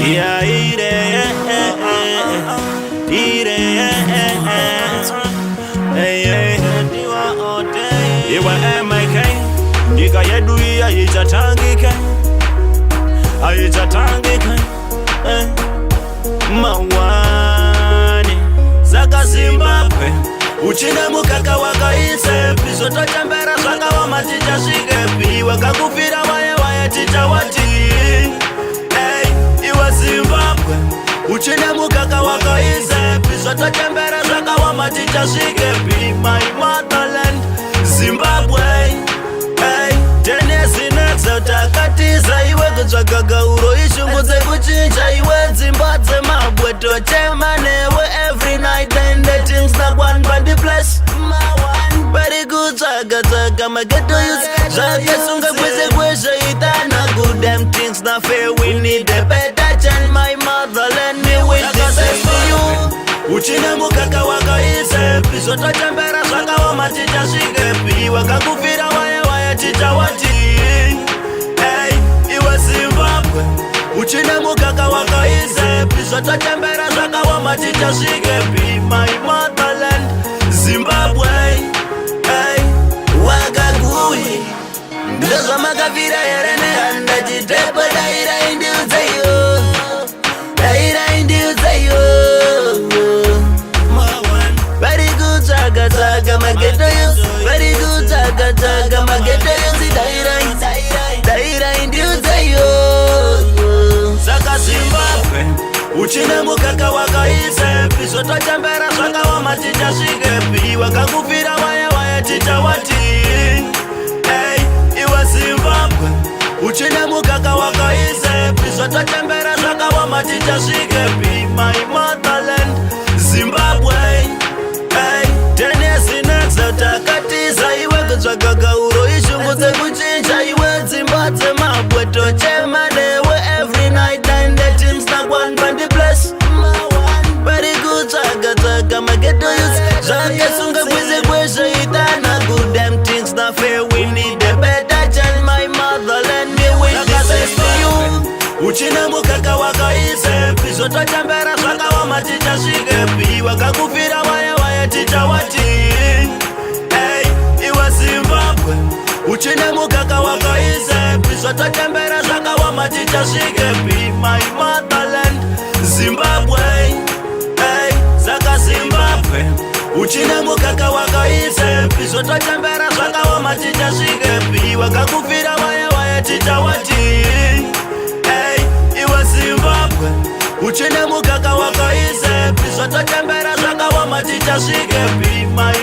Yeah, iwe MK Nika yedu ya ichatangika Aichatangika Mawani Zaka Zimbabwe Uchine mukaka wakaise Pisoto chambera zaka wa matija shigepi Wakakufira waye tija wati Iwe Zimbabwe Uchine mukaka wakaise Pisoto chambera zaka wa matija shigepi My motherland Zimbabwe Tenesi nexa utakatiza iwe kutsvaga gauro ishungudze kuchinja iwe dzimba dzemabwe tochema newe every night and the things that one by the place very good tsvaga mageto youth zvakasunga kwese itana good damn things not fair we need a better chance my motherland me with this for you uchine mukaka wakaise pizotochembera zvakawa maticha svigepi wakakufira waye tita wati iwe Zimbabwe uchine mukaka wakaise pizotochembera zvakawa maticha svigepi my motherland Zimbabwe wakagui ndozvamakafira here nehanda chitepo dairaindiudzeyo Taga mageto yo, very good taga mageto yo, si daira indiuze yo. Zaka Zimbabwe, uchine mukaka wakaise, pisoto chambera zaka wa matija shigepi, wakakufira waye tita wati. Iwe Zimbabwe, uchine mukaka wakaise, pisoto chambera zaka wa matija shigepi, my motherland Zimbabwe. Tenesi nexa utakatiza iwe kutsvaga gauro ishungudze kuchinja iwe dzimba dzemabwe tochema newe every night and the teams not one by the place very good tsvaga mageto youth zvakasunga kwese itana good damn things not fair we need a better chance my motherland me with this for you uchine mukaka wakaise pizotochembera zvakawa maticha svigepi wakakufira waye tita wati iwe Zimbabwe uchine mukaka wakaise pizotochembera zvakawa maticha svigepi my motherland Zimbabwe Zaka Zimbabwe uchine mukaka wakaise pizotochembera zvakawa maticha svigepi wakakufira waye tita wati iwe Zimbabwe uchine mukaka wakaise pizotochembera zvakawa maticha svigepi my